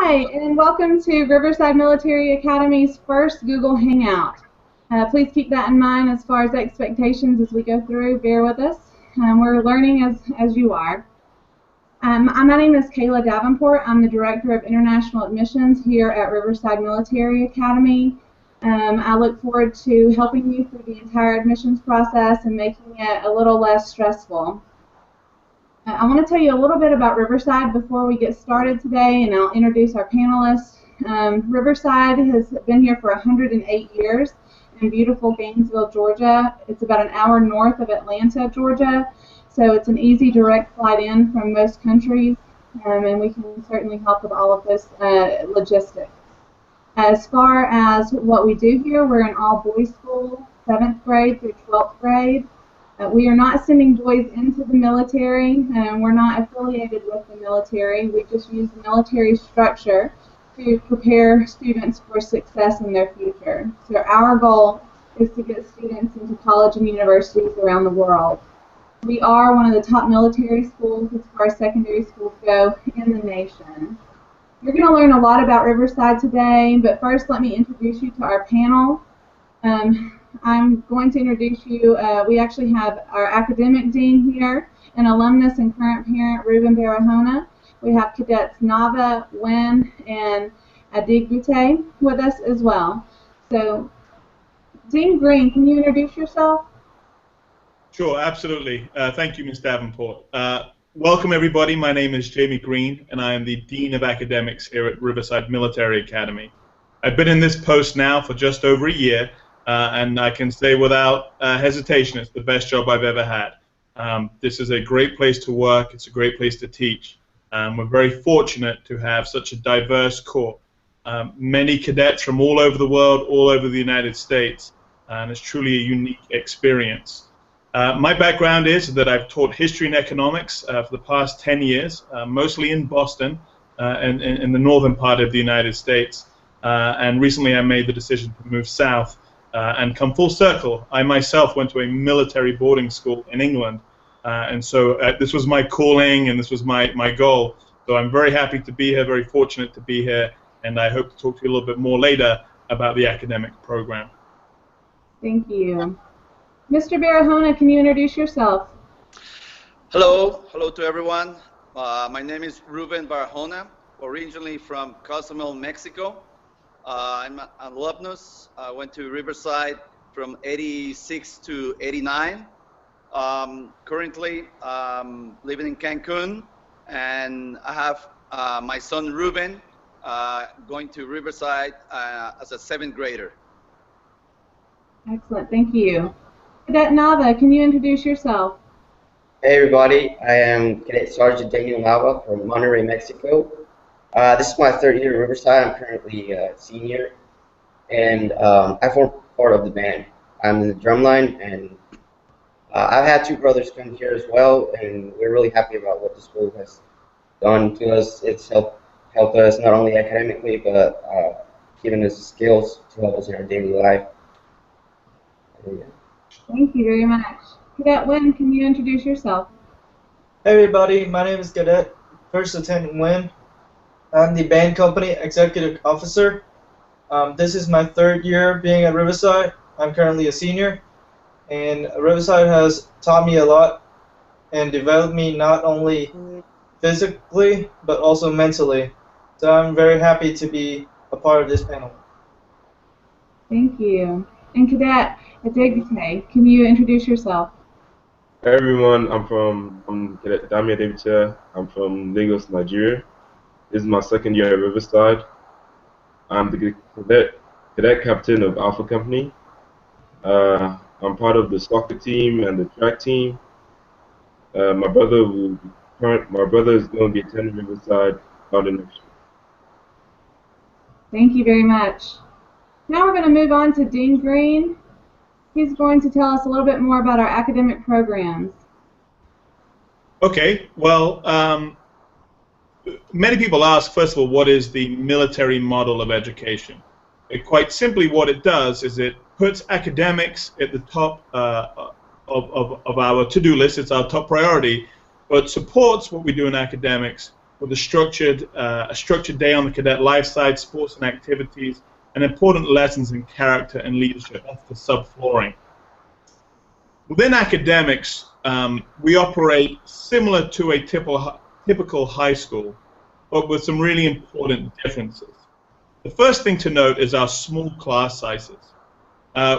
Hi, and welcome to Riverside Military Academy's first Google Hangout. Please keep that in mind as far as expectations as we go through. Bear with us. We're learning as you are. My name is Kayla Davenport. I'm the Director of International Admissions here at Riverside Military Academy. I look forward to helping you through the entire admissions process and making it a little less stressful. I want to tell you a little bit about Riverside before we get started today, and I'll introduce our panelists. Riverside has been here for 108 years in beautiful Gainesville, Georgia. It's about an hour north of Atlanta, Georgia, so it's an easy direct flight in from most countries, and we can certainly help with all of this logistics. As far as what we do here, we're an all-boys school, 7th grade through 12th grade. We are not sending boys into the military, and we're not affiliated with the military. We just use the military structure to prepare students for success in their future. So our goal is to get students into college and universities around the world. We are one of the top military schools as far as secondary schools go in the nation. You're going to learn a lot about Riverside today, but first let me introduce you to our panel. I'm going to introduce you, we actually have our academic dean here, an alumnus and current parent, Reuben Bar Honam. We have cadets Nava, Win, and Adig with us as well. So, Dean Green, can you introduce yourself? Sure, absolutely. Thank you, Ms. Davenport. Welcome, everybody. My name is Jamie Green, and I am the Dean of Academics here at Riverside Military Academy. I've been in this post now for just over a year, and I can say without hesitation it's the best job I've ever had. This is a great place to work. It's a great place to teach. We're very fortunate to have such a diverse corps. Many cadets from all over the world, all over the United States, and it's truly a unique experience. My background is that I've taught history and economics for the past 10 years, mostly in Boston and in the northern part of the United States. And recently I made the decision to move south and come full circle. I myself went to a military boarding school in England, and so this was my calling and this was my goal. So I'm very happy to be here, very fortunate to be here, and I hope to talk to you a little bit more later about the academic program. Thank you. Mr. Bar Honam, can you introduce yourself? Hello to everyone. My name is Reuben Bar Honam, originally from Cozumel, Mexico. I'm an alumnus. I went to Riverside from '86 to '89. Currently living in Cancun, and I have my son Reuben going to Riverside as a 7th grader. Excellent, thank you. Cadet Nava, can you introduce yourself? Hey everybody, I am Cadet Sergeant Daniel Nava from Monterrey, Mexico. This is my 3rd year at Riverside. I'm currently a senior, and I form part of the band. I'm in the drum line, and I've had 2 brothers come here as well, and we're really happy about what the school has done to us. It's helped us not only academically, but given us skills to help us in our daily life. Thank you very much. Cadet Win, can you introduce yourself? Hey everybody, my name is Cadet First Lieutenant Win. I'm the band company executive officer. This is my 3rd year being at Riverside. I'm currently a senior, and Riverside has taught me a lot and developed me not only physically but also mentally. So I'm very happy to be a part of this panel. Thank you. And Cadet Adig, can you introduce yourself? Hey everyone, I'm Cadet Davenport. I'm from Lagos, Nigeria. This is my 2nd year at Riverside. I'm the cadet captain of Alpha Company. I'm part of the soccer team and the track team. My brother is going to be attending Riverside out in next year. Thank you very much. Now we're going to move on to Dean Green. He's going to tell us a little bit more about our academic programs. Okay, well, many people ask, first of all, what is the military model of education? Quite simply, what it does is it puts academics at the top of our to-do list. It's our top priority, but supports what we do in academics with a structured day on the cadet life side, sports and activities, and important lessons in character and leadership. That's the subflooring. Within academics, we operate similar to a typical high school, but with some really important differences. The first thing to note is our small class sizes.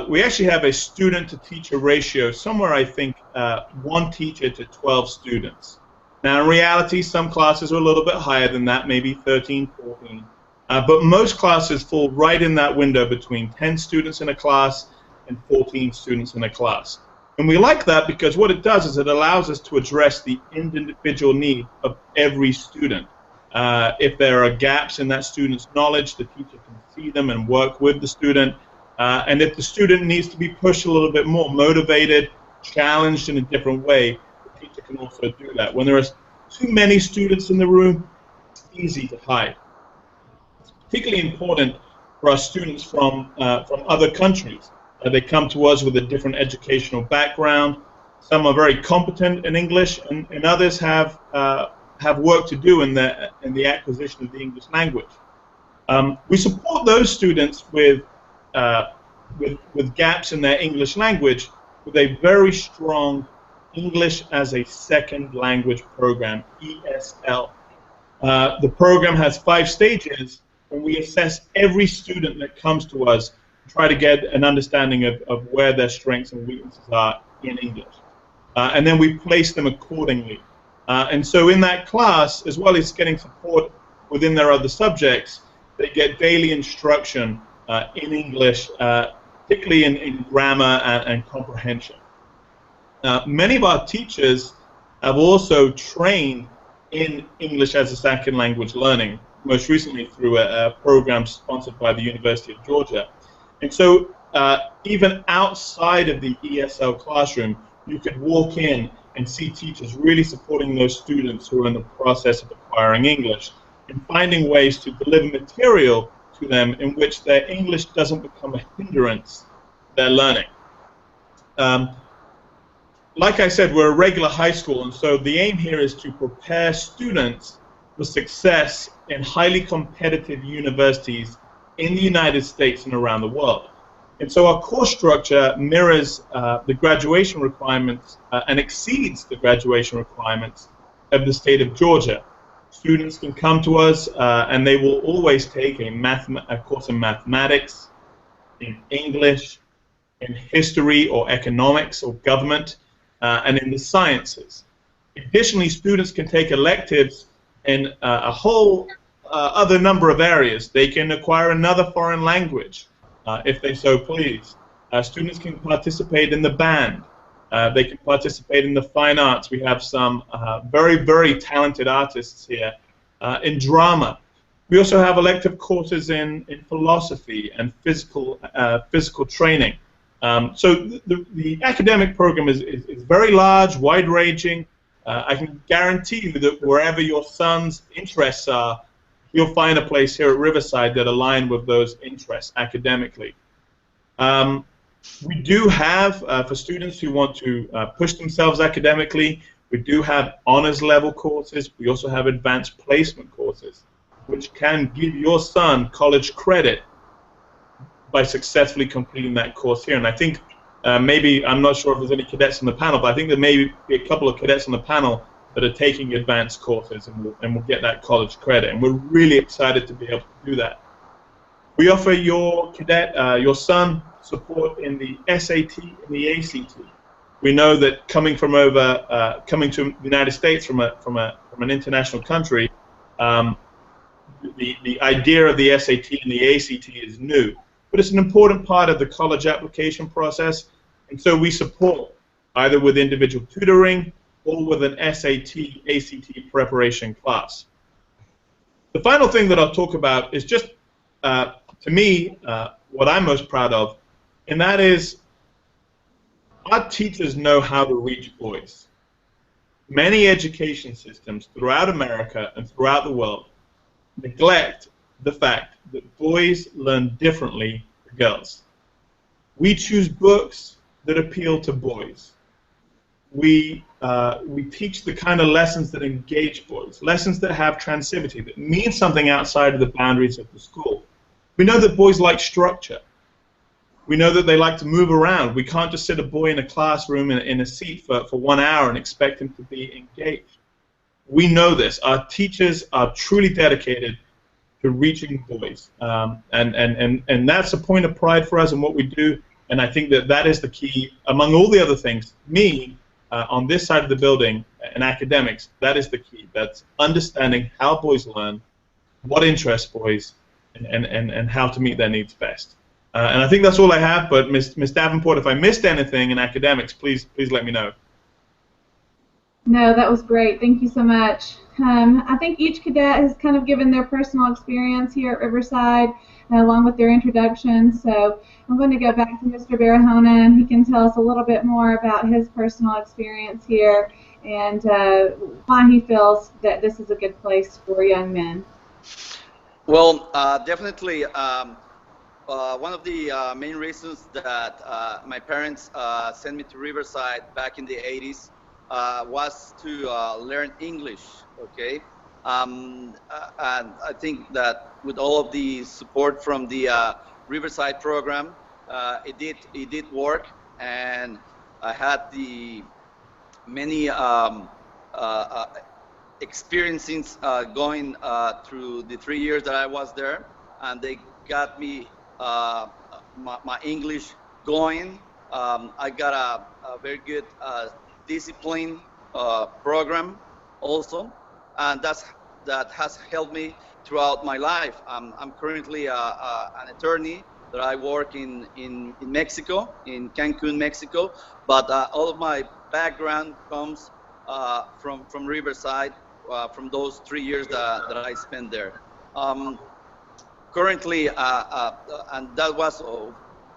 We actually have a student-to-teacher ratio, somewhere I think 1 teacher to 12 students. Now in reality, some classes are a little bit higher than that, maybe 13, 14. But most classes fall right in that window between 10 students in a class and 14 students in a class. And we like that because what it does is it allows us to address the individual need of every student. If there are gaps in that student's knowledge, the teacher can see them and work with the student. And if the student needs to be pushed a little bit more, motivated, challenged in a different way, the teacher can also do that. When there are too many students in the room, it's easy to hide. It's particularly important for our students from other countries. They come to us with a different educational background. Some are very competent in English, and others have work to do in the acquisition of the English language. We support those students with gaps in their English language with a very strong English as a Second Language program, ESL. The program has 5 stages, and we assess every student that comes to us and try to get an understanding of where their strengths and weaknesses are in English. And then we place them accordingly. And so in that class, as well as getting support within their other subjects, they get daily instruction in English, particularly in grammar and comprehension. Many of our teachers have also trained in English as a second language learning, most recently through a program sponsored by the University of Georgia. And so even outside of the ESL classroom, you could walk in and see teachers really supporting those students who are in the process of acquiring English and finding ways to deliver material to them in which their English doesn't become a hindrance to their learning. Like I said, we're a regular high school, and so the aim here is to prepare students for success in highly competitive universities in the United States and around the world. And so our course structure mirrors the graduation requirements and exceeds the graduation requirements of the state of Georgia. Students can come to us and they will always take a course in mathematics, in English, in history or economics or government, and in the sciences. Additionally, students can take electives in a whole other number of areas. They can acquire another foreign language, if they so please. Students can participate in the band. They can participate in the fine arts. We have some very, very talented artists here in drama. We also have elective courses in philosophy and physical training. So the academic program is very large, wide-ranging. I can guarantee you that wherever your son's interests are, you'll find a place here at Riverside that align with those interests academically. We do have, for students who want to push themselves academically, we do have honors level courses. We also have advanced placement courses, which can give your son college credit by successfully completing that course here. And I think maybe, I'm not sure if there's any cadets on the panel, but I think there may be a couple of cadets on the panel that are taking advanced courses and will get that college credit. And we're really excited to be able to do that. We offer your cadet, your son, support in the SAT and the ACT. We know that coming to the United States from an international country, the idea of the SAT and the ACT is new, but it's an important part of the college application process, and so we support either with individual tutoring or with an SAT, ACT preparation class. The final thing that I'll talk about is just, to me, what I'm most proud of, and that is our teachers know how to reach boys. Many education systems throughout America and throughout the world neglect the fact that boys learn differently than girls. We choose books that appeal to boys. we teach the kind of lessons that engage boys, lessons that have transitivity, that mean something outside of the boundaries of the school. We know that boys like structure. We know that they like to move around. We can't just sit a boy in a classroom in a seat for 1 hour and expect him to be engaged. We know this. Our teachers are truly dedicated to reaching boys, and that's a point of pride for us in what we do. And I think that that is the key, among all the other things. Me, on this side of the building, in academics, that is the key. That's understanding how boys learn, what interests boys, and how to meet their needs best. And I think that's all I have. But Ms. Davenport, if I missed anything in academics, please let me know. No, that was great. Thank you so much. I think each cadet has kind of given their personal experience here at Riverside, along with their introduction. So I'm going to go back to Mr. Bar Honam. He can tell us a little bit more about his personal experience here and why he feels that this is a good place for young men. Well, definitely. One of the main reasons that my parents sent me to Riverside back in the 80s was to learn English, okay? And I think that with all of the support from the Riverside program, it did work, and I had the many experiences going through the 3 years that I was there, and they got me my English going. I got a very good discipline program also, and that has helped me throughout my life. I'm currently an attorney that I work in Mexico, in Cancun, Mexico, but all of my background comes from Riverside, from those 3 years that I spent there. Currently, and that was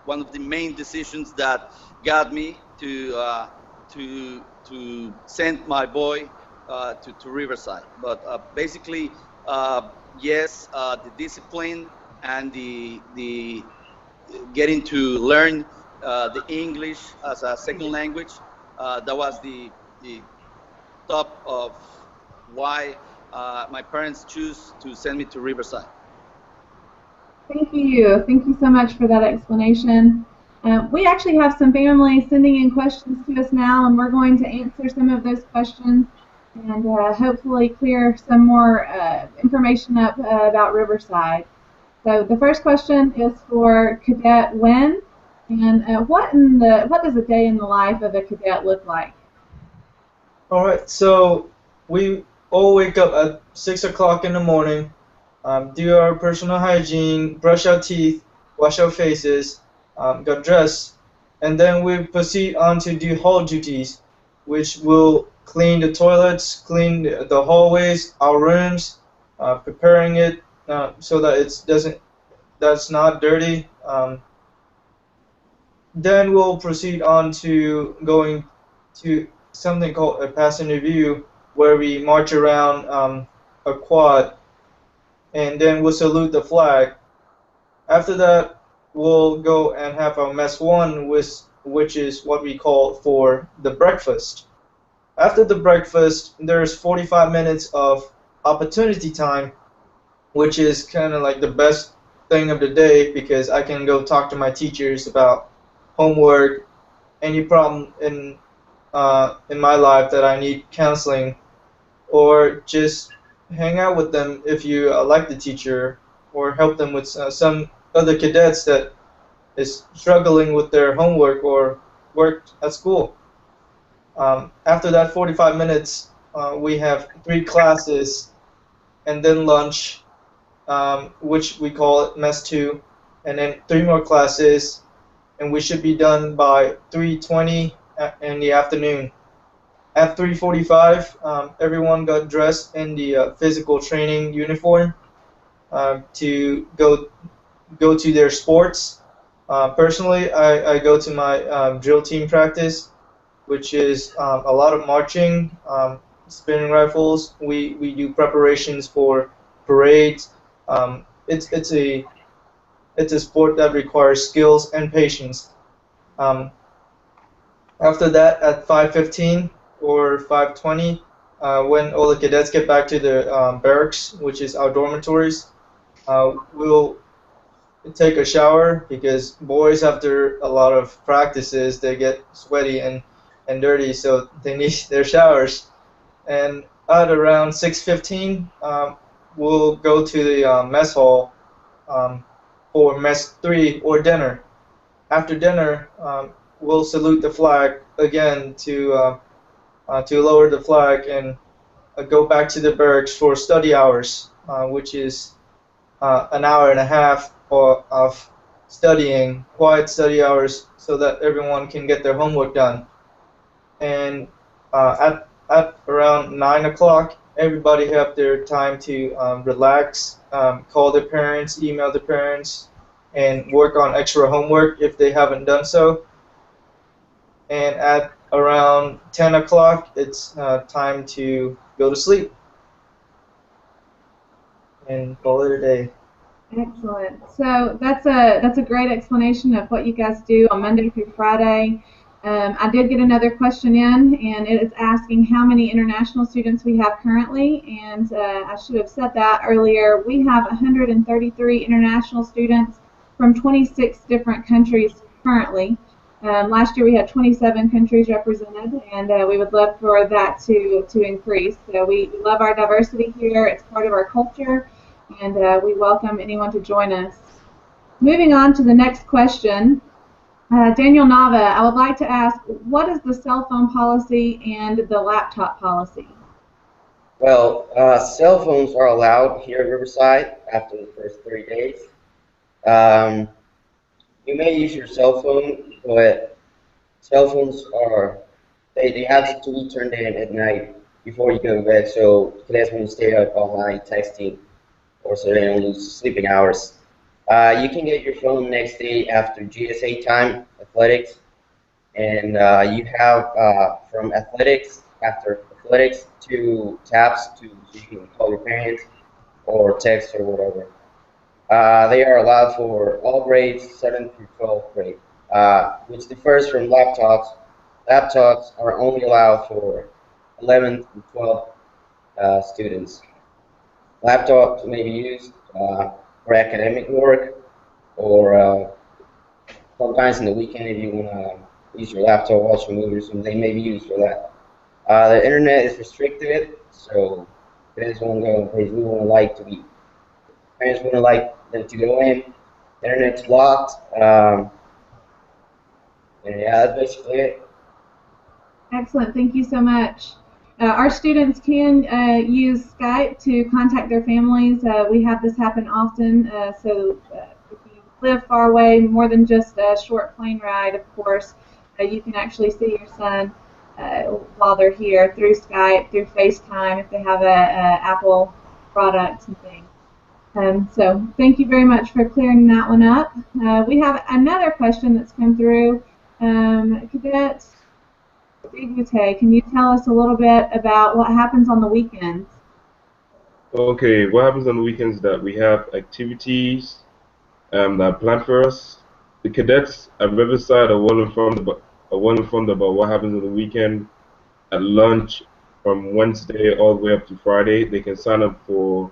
one of the main decisions that got me to send my boy to Riverside. But basically, yes, the discipline and the getting to learn the English as a second language, that was the top of why my parents choose to send me to Riverside. Thank you. Thank you so much for that explanation. We actually have some families sending in questions to us now, and we're going to answer some of those questions and hopefully clear some more information up about Riverside. So the first question is for Cadet Win, and what does a day in the life of a cadet look like? All right, so we all wake up at 6 o'clock in the morning, do our personal hygiene, brush our teeth, wash our faces, get dressed, and then we proceed on to do hall duties, which will clean the toilets, clean the hallways, our rooms, preparing it so that that's not dirty. Then we'll proceed on to going to something called a pass and review, where we march around a quad, and then we'll salute the flag. After that, we'll go and have our mess one, which is what we call for the breakfast. After the breakfast, there's 45 minutes of opportunity time, which is kind of like the best thing of the day, because I can go talk to my teachers about homework, any problem in my life that I need counseling, or just hang out with them if you like the teacher, or help them with some other cadets that is struggling with their homework or work at school. After that 45 minutes, we have 3 classes, and then lunch, which we call it mess 2, and then 3 more classes, and we should be done by 3:20 in the afternoon. At 3:45, everyone got dressed in the physical training uniform to go to their sports. Personally, I go to my drill team practice, which is a lot of marching, spinning rifles. We do preparations for parades. It's a sport that requires skills and patience. After that, at 5:15 or 5:20, when all the cadets get back to their barracks, which is our dormitories, we'll take a shower because boys, after a lot of practices, they get sweaty and dirty, so they need their showers. And at around 6:15, we'll go to the mess hall for mess 3 or dinner. After dinner, we'll salute the flag again to lower the flag and go back to the barracks for study hours, which is an hour and a half of studying, quiet study hours, so that everyone can get their homework done. And at around 9 o'clock, everybody have their time to relax, call their parents, email their parents, and work on extra homework if they haven't done so. And at around 10 o'clock, it's time to go to sleep and call it a day. Excellent. So that's a great explanation of what you guys do on Monday through Friday. I did get another question in, and it is asking how many international students we have currently, and I should have said that earlier. We have 133 international students from 26 different countries currently. Last year we had 27 countries represented, and we would love for that to increase. So we love our diversity here. It's part of our culture, and we welcome anyone to join us. Moving on to the next question. Daniel Nava, I would like to ask, what is the cell phone policy and the laptop policy? Well, cell phones are allowed here at Riverside after the first 3 days. You may use your cell phone, but cell phones they have to be turned in at night before you go to bed, so cadets won't stay up all night texting, or so they don't lose sleeping hours. You can get your phone next day after GSA time, athletics, and you have from athletics, after athletics, 2 tabs so you can call your parents or text or whatever. They are allowed for all grades, 7th through 12th grade, which differs from laptops. Laptops are only allowed for 11th and 12th students. Laptops may be used for academic work, or sometimes in the weekend if you want to use your laptop, watch a movie or something, they may be used for that. The internet is restricted, so parents won't go places we wouldn't like to be. Parents wouldn't like them to go in. The internet's blocked. And yeah, that's basically it. Excellent. Thank you so much. Our students can use Skype to contact their families. We have this happen often, so if you live far away, more than just a short plane ride, of course, you can actually see your son while they're here through Skype, through FaceTime, if they have a Apple product and things. So thank you very much for clearing that one up. We have another question that's come through. Cadet can you tell us a little bit about what happens on the weekends? Okay, what happens on the weekends is that we have activities that are planned for us. The cadets at Riverside are well informed about what happens on the weekend. At lunch from Wednesday all the way up to Friday, they can sign up for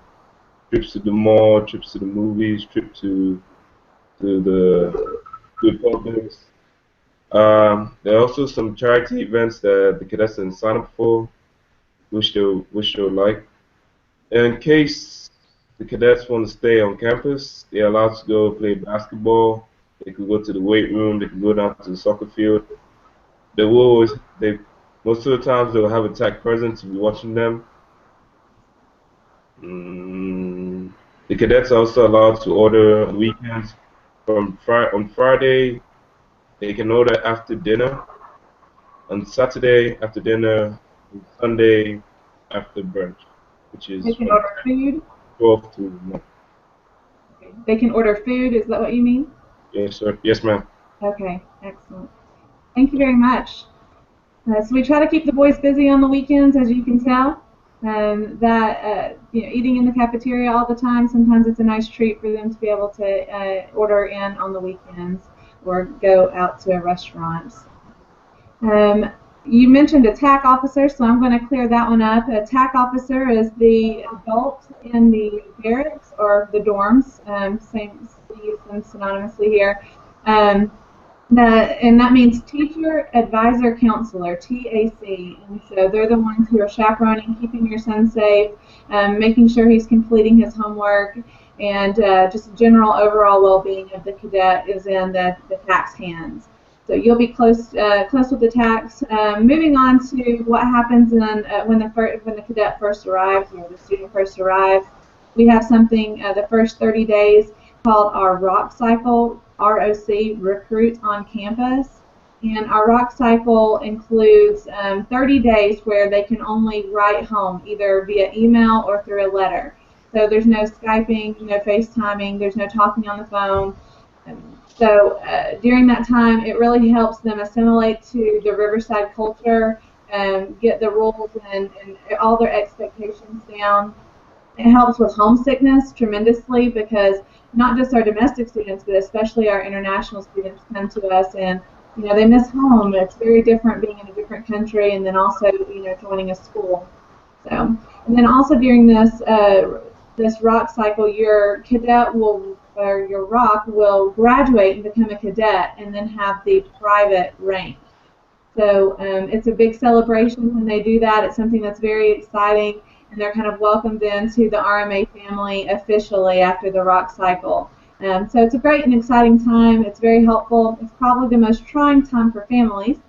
trips to the mall, trips to the movies, trips to the Publix. There are also some charity events that the cadets can sign up for, which they'll like. In case the cadets want to stay on campus, they're allowed to go play basketball. They can go to the weight room. They can go down to the soccer field. Most of the times they'll have a tech present to be watching them. The cadets are also allowed to order on weekends. On Friday, they can order after dinner. On Saturday, after dinner. On Sunday, after brunch, which is they can order food? 12 to 1. Okay. They can order food, is that what you mean? Yes, sir. Yes, ma'am. Okay, excellent. Thank you very much. So we try to keep the boys busy on the weekends, as you can tell. Eating in the cafeteria all the time, sometimes it's a nice treat for them to be able to order in on the weekends or go out to a restaurant. You mentioned a TAC officer, so I'm going to clear that one up. A TAC officer is the adult in the barracks or the dorms. Same, we use them synonymously here. And that means teacher, advisor, counselor, TAC. And so they're the ones who are chaperoning, keeping your son safe, making sure he's completing his homework, and just general overall well-being of the cadet is in the TAC's hands. So you'll be close with the TACs. Moving on to what happens when the cadet first arrives or the student first arrives, we have something the first 30 days called our ROC cycle, ROC, Recruit on Campus. And our ROC cycle includes 30 days where they can only write home, either via email or through a letter. So there's no Skyping, no FaceTiming, there's no talking on the phone. So during that time, it really helps them assimilate to the Riverside culture and get the rules and all their expectations down. It helps with homesickness tremendously because not just our domestic students, but especially our international students come to us and they miss home. It's very different being in a different country and then also joining a school. So, and then also during this ROC cycle, your cadet your ROC will graduate and become a cadet and then have the private rank. So it's a big celebration when they do that. It's something that's very exciting, and they're kind of welcomed into the RMA family officially after the ROC cycle. So it's a great and exciting time. It's very helpful. It's probably the most trying time for families.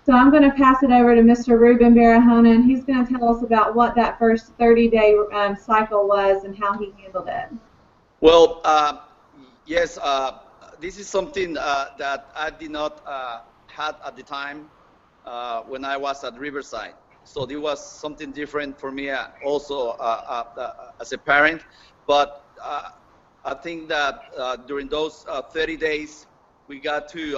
So I'm going to pass it over to Mr. Reuben Bar Honam, and he's going to tell us about what that first 30-day cycle was and how he handled it. Well, yes, this is something that I did not had at the time when I was at Riverside. So it was something different for me also as a parent. But I think that during those 30 days, we got to,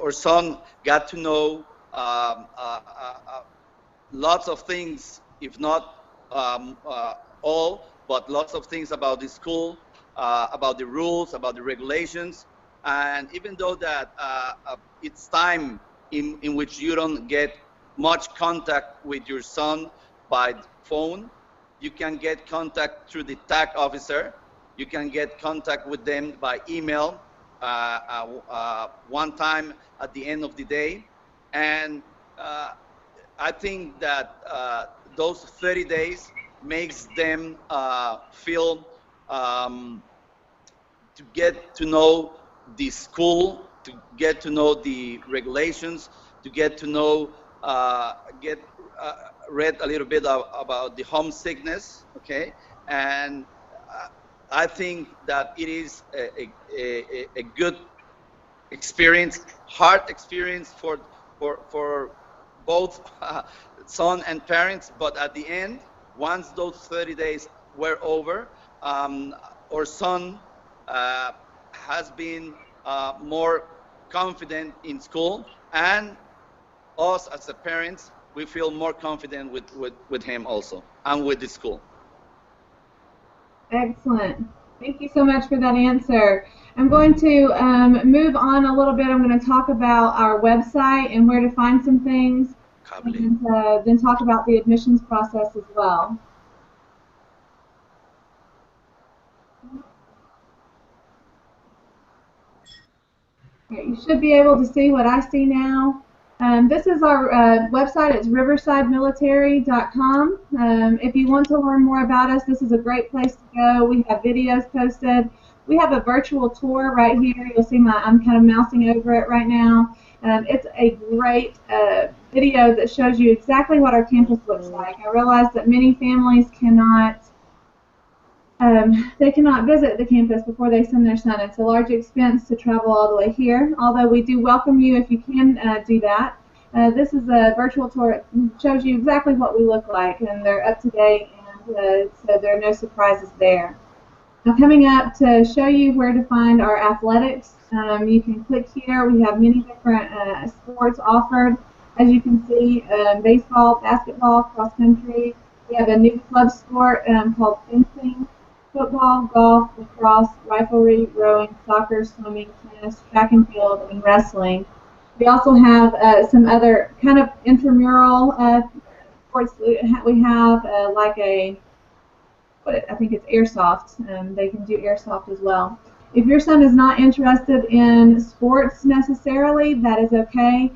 our son got to know lots of things, if not all, but lots of things about the school, about the rules, about the regulations. And even though that it's time in which you don't get much contact with your son by phone, you can get contact through the TAC officer. You can get contact with them by email one time at the end of the day. And I think that those 30 days makes them feel to get to know the school, to get to know the regulations, to get to know, read a little bit about the homesickness, okay? And I think that it is a good experience, hard experience for both son and parents, but at the end, once those 30 days were over, our son has been more confident in school, and us as the parents, we feel more confident with him also, and with the school. Excellent. Thank you so much for that answer. I'm going to move on a little bit. I'm going to talk about our website and where to find some things, and then talk about the admissions process as well. Okay, you should be able to see what I see now. This is our website. It's riversidemilitary.com. If you want to learn more about us, this is a great place to go. We have videos posted. We have a virtual tour right here. You'll see I'm kind of mousing over it right now. It's a great video that shows you exactly what our campus looks like. I realize that many families cannot visit the campus before they send their son. It's a large expense to travel all the way here, although we do welcome you if you can do that. This is a virtual tour. It shows you exactly what we look like, and they're up to date, and so there are no surprises there. Now, coming up to show you where to find our athletics, you can click here. We have many different sports offered. As you can see, baseball, basketball, cross country. We have a new club sport called fencing. Football, golf, lacrosse, riflery, rowing, soccer, swimming, tennis, track and field, and wrestling. We also have some other kind of intramural sports. We have like I think it's airsoft. They can do airsoft as well. If your son is not interested in sports necessarily, that is okay.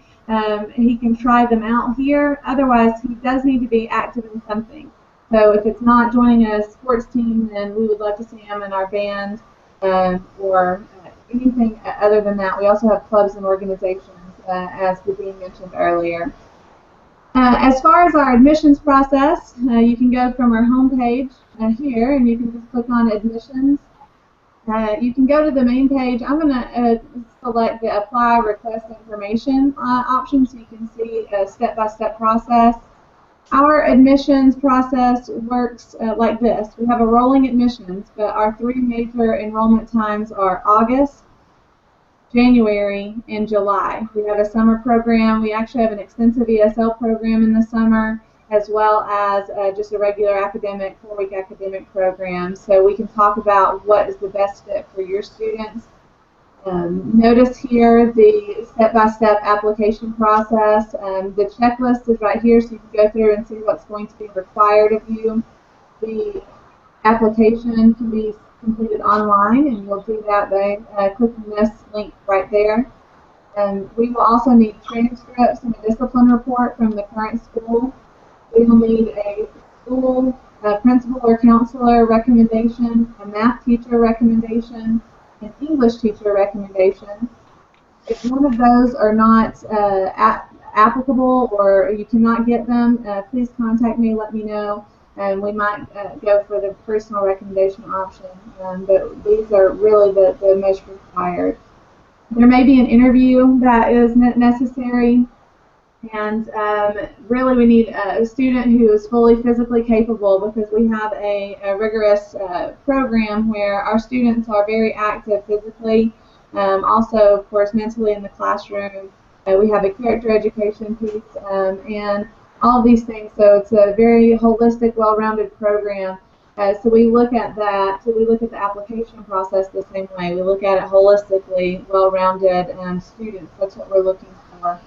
He can try them out here. Otherwise, he does need to be active in something. So if it's not joining a sports team, then we would love to see him in our band or anything other than that. We also have clubs and organizations, as the dean mentioned earlier. As far as our admissions process, you can go from our homepage here, and you can just click on admissions. You can go to the main page. I'm going to select the apply request information option so you can see a step-by-step process. Our admissions process works like this. We have a rolling admissions, but our 3 major enrollment times are August, January, and July. We have a summer program. We actually have an extensive ESL program in the summer, as well as just a regular academic, 4-week academic program. So we can talk about what is the best fit for your students. Notice here the step-by-step application process. The checklist is right here, so you can go through and see what's going to be required of you. The application can be completed online, and you'll do that by clicking this link right there. We will also need transcripts and a discipline report from the current school. We will need a school principal or counselor recommendation, a math teacher recommendation, an English teacher recommendation. If one of those are not applicable or you cannot get them, please contact me, let me know, and we might go for the personal recommendation option. But these are really the most required. There may be an interview that is necessary. And really we need a student who is fully physically capable, because we have a rigorous program where our students are very active physically, also of course mentally in the classroom. We have a character education piece and all of these things, so it's a very holistic, well-rounded program. So we look at that, so we look at the application process the same way. We look at it holistically, well-rounded students. That's what we're looking for.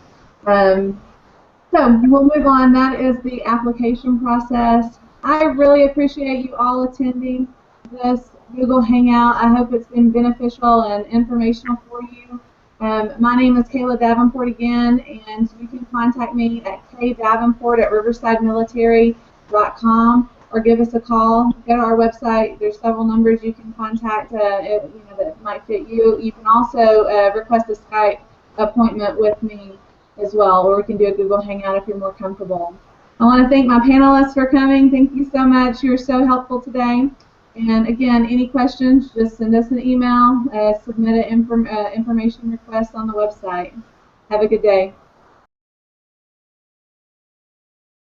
So we'll move on. That is the application process. I really appreciate you all attending this Google Hangout. I hope it's been beneficial and informational for you. My name is Kayla Davenport again, and you can contact me at kdavenport@riversidemilitary.com or give us a call. Go to our website. There's several numbers you can contact that might fit you. You can also request a Skype appointment with me as well, or we can do a Google Hangout if you're more comfortable. I want to thank my panelists for coming. Thank you so much. You were so helpful today. And again, any questions, just send us an email, submit an information request on the website. Have a good day.